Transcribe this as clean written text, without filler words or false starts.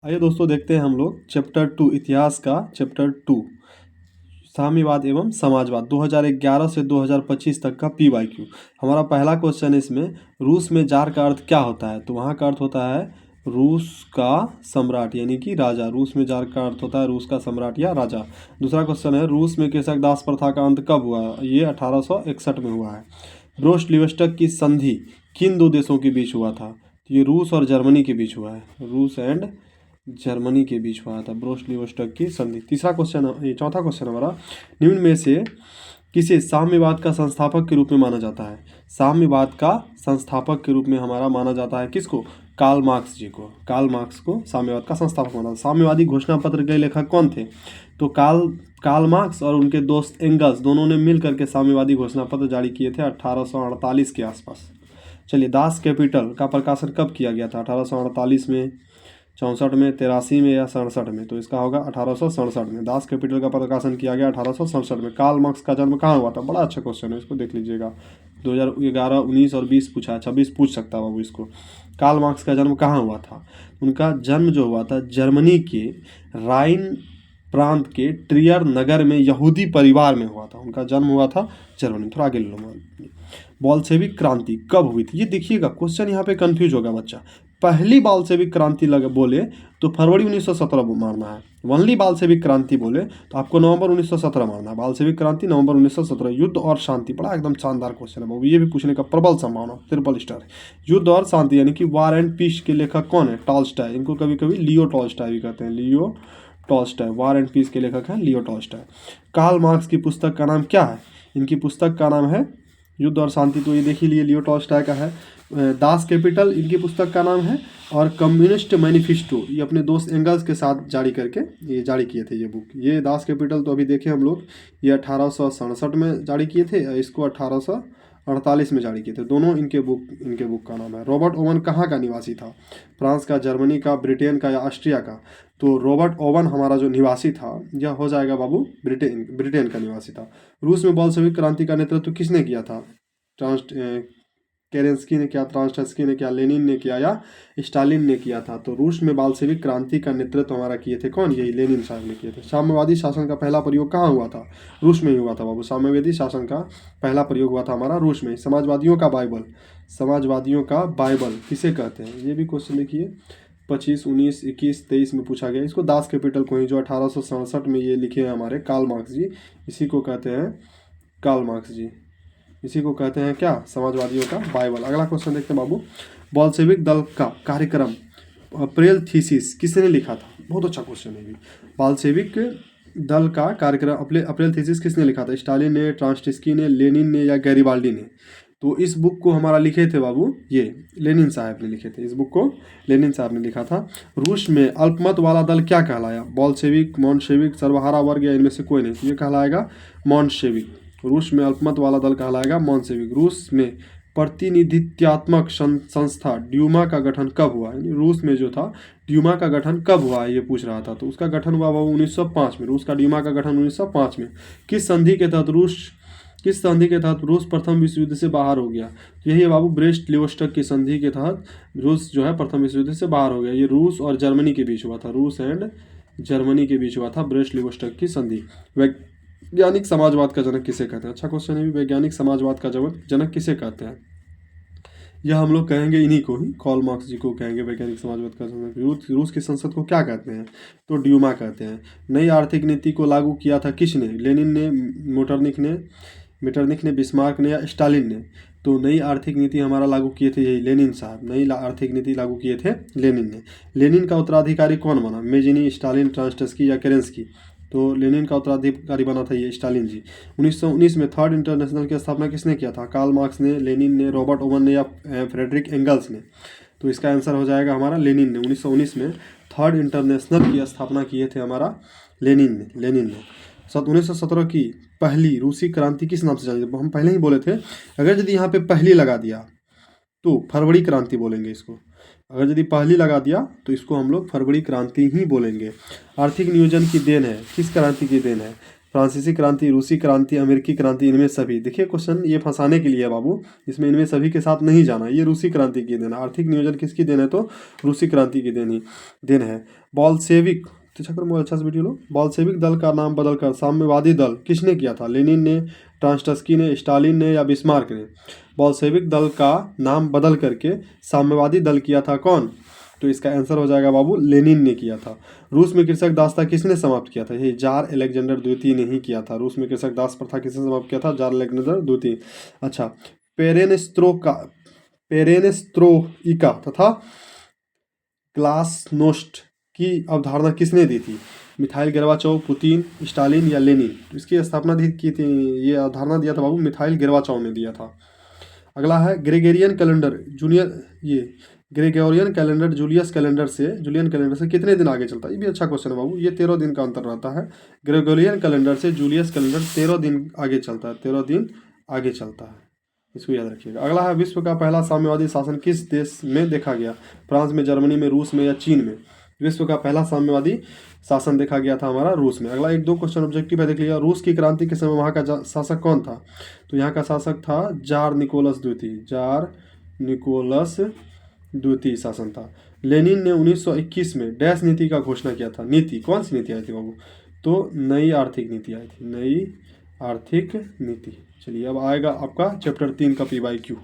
आइए दोस्तों देखते हैं हम लोग चैप्टर 2 इतिहास का चैप्टर 2 साम्यवाद एवं समाजवाद 2011 से 2025 तक का पीवाईक्यू। हमारा पहला क्वेश्चन इसमें रूस में जार का अर्थ क्या होता है, तो वहाँ का अर्थ होता है रूस का सम्राट यानी कि राजा। रूस में जार का अर्थ होता है रूस का सम्राट या राजा। दूसरा क्वेश्चन है रूस में कृषक दास प्रथा का अंत कब हुआ, ये 1861 में हुआ है। ब्रेस्ट लिस्टक की संधि किन दो देशों के बीच हुआ था, तो ये रूस और जर्मनी के बीच हुआ है, रूस एंड जर्मनी के बीच हुआ था ब्रेस्ट लिस्टक की संधि। तीसरा क्वेश्चन, ये चौथा क्वेश्चन हमारा, निम्न में से किसे साम्यवाद का संस्थापक के रूप में माना जाता है। साम्यवाद का संस्थापक के रूप में हमारा माना जाता है किसको, कार्ल मार्क्स जी को। कार्ल मार्क्स को साम्यवाद का संस्थापक माना। साम्यवादी घोषणा पत्र के लेखक कौन थे, तो कार्ल मार्क्स और उनके दोस्त एंगल्स दोनों ने मिल करके साम्यवादी घोषणा पत्र जारी किए थे 1848 के आसपास। चलिए, दास कैपिटल का प्रकाशन कब किया गया था, 1848 में, 64 में, 83 में या 67 में, तो इसका होगा 1867 में। दास कैपिटल का प्रकाशन किया गया 1867 में। कार्ल मार्क्स का जन्म कहाँ हुआ था, बड़ा अच्छा क्वेश्चन है, इसको देख लीजिएगा। 2011, 19 और 20 पूछा है, 26 पूछ सकता है बाबू इसको। कार्ल मार्क्स का जन्म कहाँ हुआ था, उनका जन्म जो हुआ था जर्मनी के राइन प्रांत के ट्रियर नगर में यहूदी परिवार में हुआ था। उनका जन्म हुआ था जर्मनी। थोड़ा आगे ले लो। बॉल्शेविक क्रांति कब हुई थी, ये देखिएगा क्वेश्चन यहाँ पे कंफ्यूज होगा बच्चा। पहली बॉल्शेविक क्रांति बोले तो फरवरी 1917 मारना है। वनली बॉल्शेविक क्रांति बोले तो आपको नवंबर 1917 मारना है। बॉल्शेविक क्रांति नवंबर 1917। युद्ध और शांति, बड़ा एकदम शानदार क्वेश्चन है बाबू, ये भी पूछने का प्रबल संभावना, ट्रिपल स्टार। युद्ध और शांति यानी कि वार एंड पीस के लेखक कौन है, टॉल्स्टॉय। इनको कभी कभी लियो टॉल्स्टॉय भी कहते हैं, Leo Tolstoy. War and Peace के लेखक हैं लियो टॉल्स्टॉय। कार्ल मार्क्स की पुस्तक का नाम क्या है, इनकी पुस्तक का नाम है युद्ध और शांति, तो ये देख ही लिए लियो टॉल्स्टॉय का है। दास कैपिटल इनकी पुस्तक का नाम है, और कम्युनिस्ट मैनिफेस्टो ये अपने दोस्त एंगल्स के साथ जारी करके ये जारी किए थे ये बुक। ये दास कैपिटल तो अभी देखे हम लोग, ये 1867 में जारी किए थे, इसको 1848 में जारी किए थे। दोनों इनके बुक का नाम है। रॉबर्ट ओवन कहाँ का निवासी था, फ्रांस का, जर्मनी का, ब्रिटेन का या ऑस्ट्रिया का, तो रॉबर्ट ओवन हमारा जो निवासी था यह हो जाएगा बाबू ब्रिटेन का निवासी था। रूस में बोल्शेविक क्रांति का नेतृत्व किसने किया था, केरेंस्की ने किया, ट्रांस्टस्की ने किया, लेनिन ने किया या स्टालिन ने किया था। तो रूस में बोल्शेविक क्रांति का नेतृत्व हमारा किए थे कौन, यही लेनिन साहब ने किए थे। साम्यवादी शासन का पहला प्रयोग कहाँ हुआ था, रूस में ही हुआ था बाबू। साम्यवादी शासन का पहला प्रयोग हुआ था हमारा रूस में। समाजवादियों का बाइबल किसे कहते हैं, ये भी क्वेश्चन देखिए 25, 19, 21, 23 में पूछा गया। इसको दास कैपिटल को ही जो 1867 में ये लिखे हैं हमारे कार्ल मार्क्स जी, इसी को कहते हैं कार्ल मार्क्स जी, इसी को कहते हैं क्या, समाजवादियों का बाइबल। अगला क्वेश्चन देखते हैं बाबू, बोल्शेविक दल का कार्यक्रम अप्रैल थीसिस किसने लिखा था, बहुत अच्छा क्वेश्चन है ये। बोल्शेविक दल का कार्यक्रम अप्रैल थीसिस किसने लिखा था, स्टालिन ने, ट्रांस्टिस्की ने, लेनिन ने या गैरिबाल्डी ने। तो इस बुक को हमारा लिखे थे बाबू ये लेनिन साहब ने लिखे थे, इस बुक को लेनिन साहब ने लिखा था। रूस में अल्पमत वाला दल क्या कहलाया, बोल्शेविक, मोन्शेविक, सर्वहारा वर्ग या इनमें से कोई नहीं, तो ये कहलाएगा मोन्शेविक। रूस में अल्पमत वाला दल कहलाएगा मोन्शेविक। रूस में प्रतिनिधित्वात्मक संस्था ड्यूमा का गठन कब हुआ, यानी रूस में जो था ड्यूमा का गठन कब हुआ ये पूछ रहा था, तो उसका गठन हुआ बाबू 1905 में। रूस का ड्यूमा का गठन 1905 में। किस संधि के तहत रूस प्रथम विश्व युद्ध से बाहर हो गया, तो यही है बाबू ब्रेस्ट लिस्टक की संधि के तहत रूस जो है प्रथम विश्व युद्ध से बाहर हो गया। ये रूस और जर्मनी के बीच हुआ था, रूस एंड जर्मनी के बीच हुआ था ब्रेस्ट लिस्टक की संधि। वैज्ञानिक समाजवाद का जनक किसे कहते हैं, अच्छा क्वेश्चन है। वैज्ञानिक समाजवाद का जनक किसे कहते हैं, यह हम लोग कहेंगे इन्हीं को ही, कार्ल मार्क्स जी को कहेंगे वैज्ञानिक समाजवाद का जनक। रूस की संसद को क्या कहते हैं, तो ड्यूमा कहते हैं। नई आर्थिक नीति को लागू किया था किसने, लेनिन ने, मेटरनिख ने, बिस्मार्क ने या स्टालिन ने। तो नई आर्थिक नीति हमारा लागू किए थे यही लेनिन साहब, नई आर्थिक नीति लागू किए थे लेनिन ने। लेनिन का उत्तराधिकारी कौन बना, मेजिनी, स्टालिन, ट्रांस्टस्की या केरेंस्की। तो लेनिन का उत्तराधिकारी बना था ये स्टालिन जी। 1919 में थर्ड इंटरनेशनल की स्थापना किसने किया था, कार्ल मार्क्स ने, लेनिन ने, रॉबर्ट ओवन ने या फ्रेडरिक एंगल्स ने। तो इसका आंसर हो जाएगा हमारा लेनिन ने। 1919 में थर्ड इंटरनेशनल की स्थापना किए थे हमारा लेनिन ने। 1917 की पहली रूसी क्रांति किस नाम से जानी जाती है, हम पहले ही बोले थे, अगर यदि यहाँ पे पहली लगा दिया तो फरवरी क्रांति बोलेंगे इसको। अगर यदि पहली लगा दिया तो इसको हम लोग फरवरी क्रांति ही बोलेंगे। आर्थिक नियोजन की देन है, किस क्रांति की देन है, फ्रांसीसी क्रांति, रूसी क्रांति, अमेरिकी क्रांति, इनमें सभी। देखिए क्वेश्चन ये फंसाने के लिए है बाबू, इसमें इनमें सभी के साथ नहीं जाना। ये रूसी क्रांति की देन है। आर्थिक नियोजन किसकी देन है? तो रूसी क्रांति की देन है। बॉल्शेविक, अच्छा से वीडियो लो। बॉल्शेविक दल का नाम बदलकर साम्यवादी दल किसने किया था? लेनिन ने, ट्रांस्टस्की ने, स्टालिन ने या बिस्मार्क ने? बॉल्शेविक दल का नाम बदल करके साम्यवादी दल किया था कौन? तो इसका आंसर हो जाएगा बाबू लेनिन ने किया था। रूस में कृषक दासता किसने समाप्त किया था? ये जार अलेक्जेंडर द्वितीय ने ही किया था। रूस में कृषक दास प्रथा किसने समाप्त किया था? जार अलेक्जेंडर द्वितीय। अच्छा, पेरेनेस्त्रोइका तथा ग्लासनोस्ट की अवधारणा किसने दी थी? मिखाइल गोर्बाचोव, पुतिन, स्टालिन या लेनिन? इसकी स्थापना की थी, ये अवधारणा दिया था बाबू मिखाइल गोर्बाचोव ने दिया था। अगला है Gregorian calendar Gregorian calendar Julian calendar से कितने दिन आगे चलता है? ये भी अच्छा क्वेश्चन है बाबू। ये 13 दिन का अंतर रहता है। ग्रेगोरियन कैलेंडर से जूलियस कैलेंडर 13 दिन आगे चलता है, 13 दिन आगे चलता है, इसको याद रखिएगा। अगला है विश्व का पहला साम्यवादी शासन किस देश में देखा गया? फ्रांस में, जर्मनी में, रूस में या चीन में? विश्व का पहला साम्यवादी शासन देखा गया था हमारा रूस में। अगला 1-2 क्वेश्चन ऑब्जेक्टिव है, देख लिया। रूस की क्रांति के समय वहाँ का शासक कौन था? तो यहाँ का शासक था जार निकोलस द्वितीय शासन था। लेनिन ने 1921 में डैश नीति का घोषणा किया था। नीति कौन सी नीति आई थी बाबू? तो नई आर्थिक नीति आई थी, नई आर्थिक नीति। चलिए अब आएगा आपका चैप्टर 3 का PYQ।